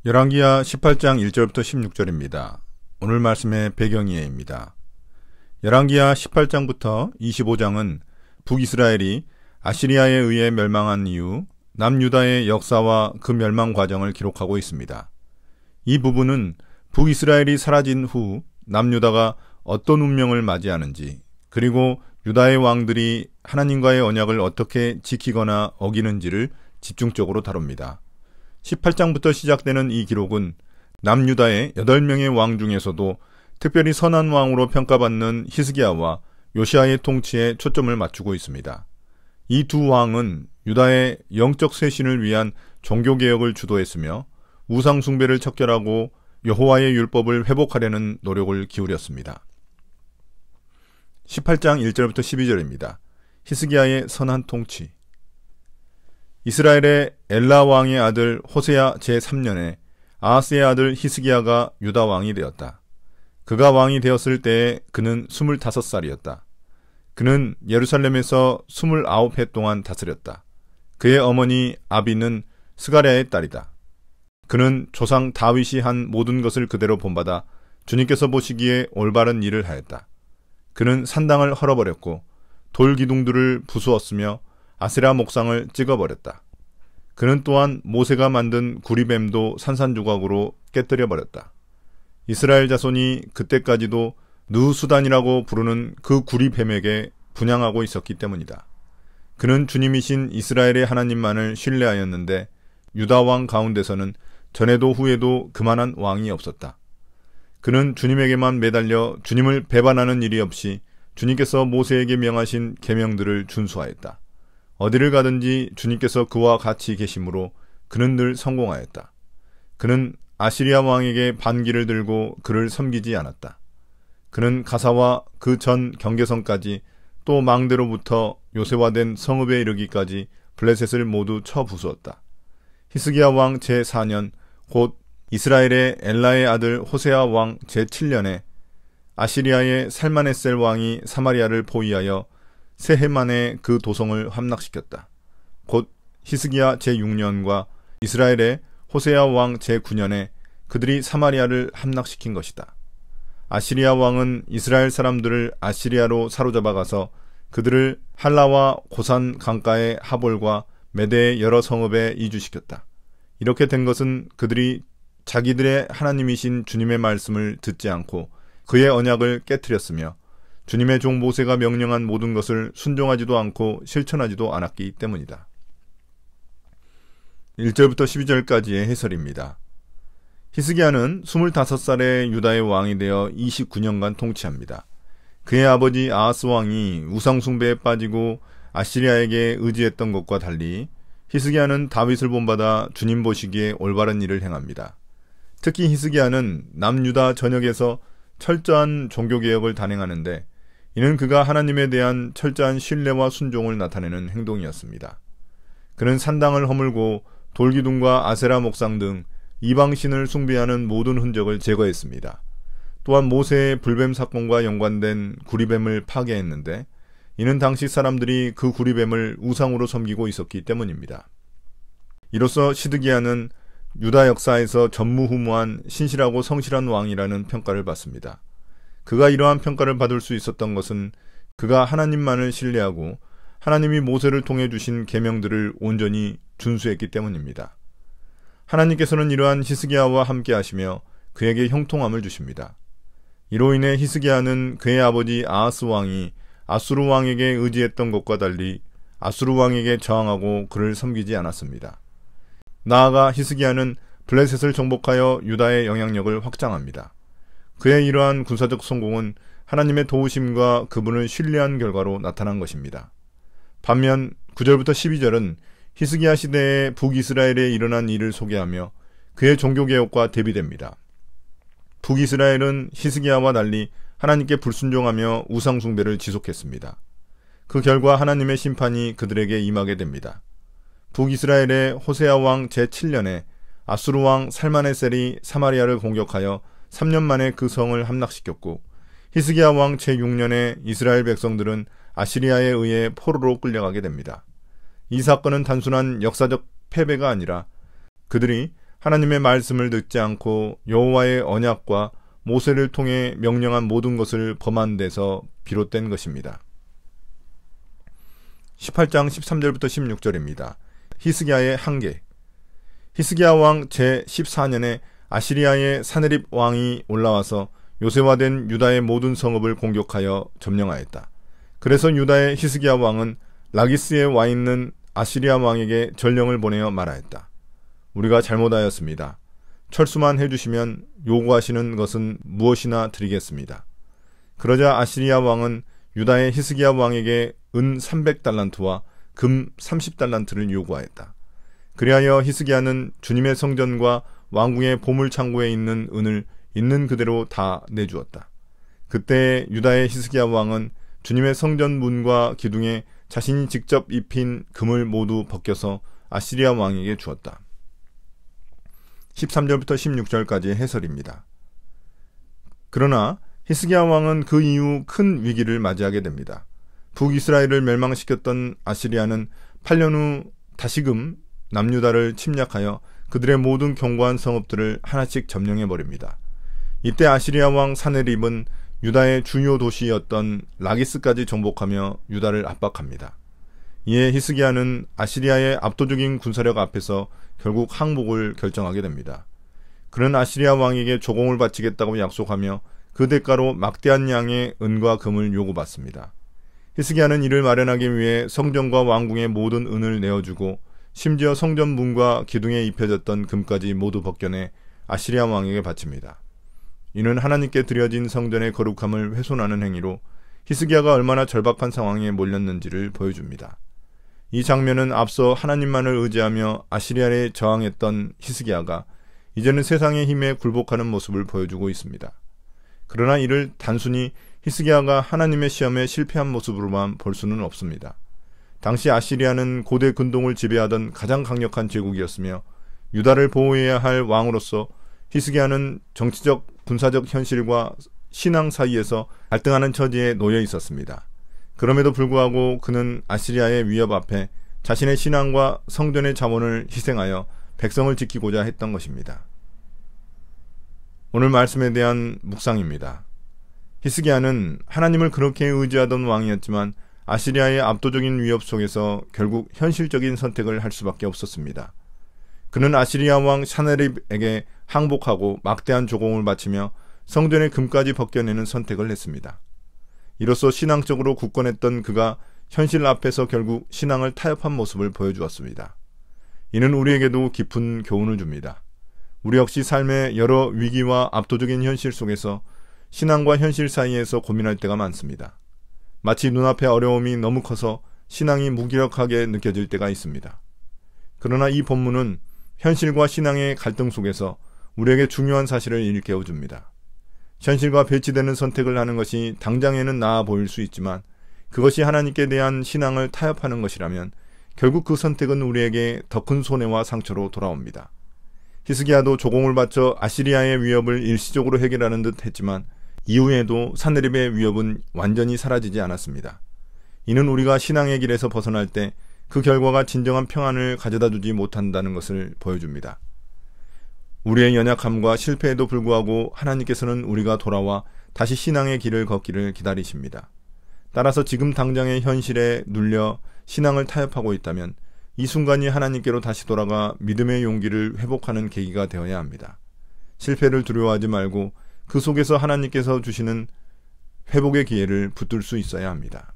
열왕기하 18장 1절부터 16절입니다. 오늘 말씀의 배경이에입니다. 열왕기하 18장부터 25장은 북이스라엘이 아시리아에 의해 멸망한 이후 남유다의 역사와 그 멸망 과정을 기록하고 있습니다. 이 부분은 북이스라엘이 사라진 후 남유다가 어떤 운명을 맞이하는지, 그리고 유다의 왕들이 하나님과의 언약을 어떻게 지키거나 어기는지를 집중적으로 다룹니다. 18장부터 시작되는 이 기록은 남유다의 8명의 왕 중에서도 특별히 선한 왕으로 평가받는 히스기야와 요시야의 통치에 초점을 맞추고 있습니다. 이 두 왕은 유다의 영적 쇄신을 위한 종교개혁을 주도했으며 우상 숭배를 척결하고 여호와의 율법을 회복하려는 노력을 기울였습니다. 18장 1절부터 12절입니다. 히스기야의 선한 통치. 이스라엘의 엘라 왕의 아들 호세야 제3년에 아하스의 아들 히스기야가 유다 왕이 되었다. 그가 왕이 되었을 때에 그는 25살이었다. 그는 예루살렘에서 29해 동안 다스렸다. 그의 어머니 아비는 스가랴의 딸이다. 그는 조상 다윗이 한 모든 것을 그대로 본받아 주님께서 보시기에 올바른 일을 하였다. 그는 산당을 헐어버렸고 돌기둥들을 부수었으며 아세라 목상을 찍어버렸다. 그는 또한 모세가 만든 구리뱀도 산산조각으로 깨뜨려버렸다. 이스라엘 자손이 그때까지도 느수단이라고 부르는 그 구리뱀에게 분향하고 있었기 때문이다. 그는 주님이신 이스라엘의 하나님만을 신뢰하였는데 유다 왕 가운데서는 전에도 후에도 그만한 왕이 없었다. 그는 주님에게만 매달려 주님을 배반하는 일이 없이 주님께서 모세에게 명하신 계명들을 준수하였다. 어디를 가든지 주님께서 그와 같이 계심으로 그는 늘 성공하였다. 그는 아시리아 왕에게 반기를 들고 그를 섬기지 않았다. 그는 가사와 그 전 경계선까지 또 망대로부터 요새화된 성읍에 이르기까지 블레셋을 모두 쳐 부수었다. 히스기야 왕 제4년 곧 이스라엘의 엘라의 아들 호세아 왕 제7년에 아시리아의 살마네셀 왕이 사마리아를 포위하여 세 해 만에 그 도성을 함락시켰다. 곧 히스기야 제6년과 이스라엘의 호세아 왕 제9년에 그들이 사마리아를 함락시킨 것이다. 아시리아 왕은 이스라엘 사람들을 아시리아로 사로잡아 가서 그들을 할라와 고산 강가의 하볼과 메대의 여러 성읍에 이주시켰다. 이렇게 된 것은 그들이 자기들의 하나님이신 주님의 말씀을 듣지 않고 그의 언약을 깨뜨렸으며 주님의 종 모세가 명령한 모든 것을 순종하지도 않고 실천하지도 않았기 때문이다. 1절부터 12절까지의 해설입니다. 히스기야는 25살에 유다의 왕이 되어 29년간 통치합니다. 그의 아버지 아하스 왕이 우상숭배에 빠지고 아시리아에게 의지했던 것과 달리 히스기야는 다윗을 본받아 주님 보시기에 올바른 일을 행합니다. 특히 히스기야는 남유다 전역에서 철저한 종교개혁을 단행하는데 이는 그가 하나님에 대한 철저한 신뢰와 순종을 나타내는 행동이었습니다. 그는 산당을 허물고 돌기둥과 아세라 목상 등 이방신을 숭배하는 모든 흔적을 제거했습니다. 또한 모세의 불뱀 사건과 연관된 구리뱀을 파괴했는데 이는 당시 사람들이 그 구리뱀을 우상으로 섬기고 있었기 때문입니다. 이로써 시드기야는 유다 역사에서 전무후무한 신실하고 성실한 왕이라는 평가를 받습니다. 그가 이러한 평가를 받을 수 있었던 것은 그가 하나님만을 신뢰하고 하나님이 모세를 통해 주신 계명들을 온전히 준수했기 때문입니다. 하나님께서는 이러한 히스기야와 함께 하시며 그에게 형통함을 주십니다. 이로 인해 히스기야는 그의 아버지 아하스 왕이 아수르 왕에게 의지했던 것과 달리 아수르 왕에게 저항하고 그를 섬기지 않았습니다. 나아가 히스기야는 블레셋을 정복하여 유다의 영향력을 확장합니다. 그의 이러한 군사적 성공은 하나님의 도우심과 그분을 신뢰한 결과로 나타난 것입니다. 반면 9절부터 12절은 히스기야 시대의 북이스라엘에 일어난 일을 소개하며 그의 종교개혁과 대비됩니다. 북이스라엘은 히스기야와 달리 하나님께 불순종하며 우상숭배를 지속했습니다. 그 결과 하나님의 심판이 그들에게 임하게 됩니다. 북이스라엘의 호세아 왕 제7년에 아수르 왕 살마네셀이 사마리아를 공격하여 3년 만에 그 성을 함락시켰고 히스기야 왕 제6년에 이스라엘 백성들은 아시리아에 의해 포로로 끌려가게 됩니다. 이 사건은 단순한 역사적 패배가 아니라 그들이 하나님의 말씀을 듣지 않고 여호와의 언약과 모세를 통해 명령한 모든 것을 범한 데서 비롯된 것입니다. 18장 13절부터 16절입니다. 히스기야의 한계. 히스기야 왕 제14년에 아시리아의 사네립 왕이 올라와서 요새화된 유다의 모든 성읍을 공격하여 점령하였다. 그래서 유다의 히스기야 왕은 라기스에 와 있는 아시리아 왕에게 전령을 보내어 말하였다. 우리가 잘못하였습니다. 철수만 해주시면 요구하시는 것은 무엇이나 드리겠습니다. 그러자 아시리아 왕은 유다의 히스기야 왕에게 은 300달란트와 금 30달란트를 요구하였다. 그리하여 히스기야는 주님의 성전과 왕궁의 보물창고에 있는 은을 있는 그대로 다 내주었다. 그때 유다의 히스기야 왕은 주님의 성전 문과 기둥에 자신이 직접 입힌 금을 모두 벗겨서 아시리아 왕에게 주었다. 13절부터 16절까지의 해설입니다. 그러나 히스기야 왕은 그 이후 큰 위기를 맞이하게 됩니다. 북이스라엘을 멸망시켰던 아시리아는 8년 후 다시금 남유다를 침략하여 그들의 모든 견고한 성읍들을 하나씩 점령해버립니다. 이때 아시리아 왕 사네립은 유다의 중요 도시였던 라기스까지 정복하며 유다를 압박합니다. 이에 히스기야는 아시리아의 압도적인 군사력 앞에서 결국 항복을 결정하게 됩니다. 그는 아시리아 왕에게 조공을 바치겠다고 약속하며 그 대가로 막대한 양의 은과 금을 요구받습니다. 히스기야는 이를 마련하기 위해 성전과 왕궁의 모든 은을 내어주고 심지어 성전 문과 기둥에 입혀졌던 금까지 모두 벗겨내 아시리아 왕에게 바칩니다. 이는 하나님께 드려진 성전의 거룩함을 훼손하는 행위로 히스기야가 얼마나 절박한 상황에 몰렸는지를 보여줍니다. 이 장면은 앞서 하나님만을 의지하며 아시리아에 저항했던 히스기야가 이제는 세상의 힘에 굴복하는 모습을 보여주고 있습니다. 그러나 이를 단순히 히스기야가 하나님의 시험에 실패한 모습으로만 볼 수는 없습니다. 당시 아시리아는 고대 근동을 지배하던 가장 강력한 제국이었으며 유다를 보호해야 할 왕으로서 히스기야는 정치적, 군사적 현실과 신앙 사이에서 갈등하는 처지에 놓여 있었습니다. 그럼에도 불구하고 그는 아시리아의 위협 앞에 자신의 신앙과 성전의 자원을 희생하여 백성을 지키고자 했던 것입니다. 오늘 말씀에 대한 묵상입니다. 히스기야는 하나님을 그렇게 의지하던 왕이었지만 아시리아의 압도적인 위협 속에서 결국 현실적인 선택을 할 수밖에 없었습니다. 그는 아시리아 왕 사네립에게 항복하고 막대한 조공을 바치며 성전의 금까지 벗겨내는 선택을 했습니다. 이로써 신앙적으로 굳건했던 그가 현실 앞에서 결국 신앙을 타협한 모습을 보여주었습니다. 이는 우리에게도 깊은 교훈을 줍니다. 우리 역시 삶의 여러 위기와 압도적인 현실 속에서 신앙과 현실 사이에서 고민할 때가 많습니다. 마치 눈앞의 어려움이 너무 커서 신앙이 무기력하게 느껴질 때가 있습니다. 그러나 이 본문은 현실과 신앙의 갈등 속에서 우리에게 중요한 사실을 일깨워줍니다. 현실과 배치되는 선택을 하는 것이 당장에는 나아 보일 수 있지만 그것이 하나님께 대한 신앙을 타협하는 것이라면 결국 그 선택은 우리에게 더 큰 손해와 상처로 돌아옵니다. 히스기야도 조공을 바쳐 아시리아의 위협을 일시적으로 해결하는 듯 했지만 이후에도 사네립의 위협은 완전히 사라지지 않았습니다. 이는 우리가 신앙의 길에서 벗어날 때 그 결과가 진정한 평안을 가져다 주지 못한다는 것을 보여줍니다. 우리의 연약함과 실패에도 불구하고 하나님께서는 우리가 돌아와 다시 신앙의 길을 걷기를 기다리십니다. 따라서 지금 당장의 현실에 눌려 신앙을 타협하고 있다면 이 순간이 하나님께로 다시 돌아가 믿음의 용기를 회복하는 계기가 되어야 합니다. 실패를 두려워하지 말고 그 속에서 하나님께서 주시는 회복의 기회를 붙들 수 있어야 합니다.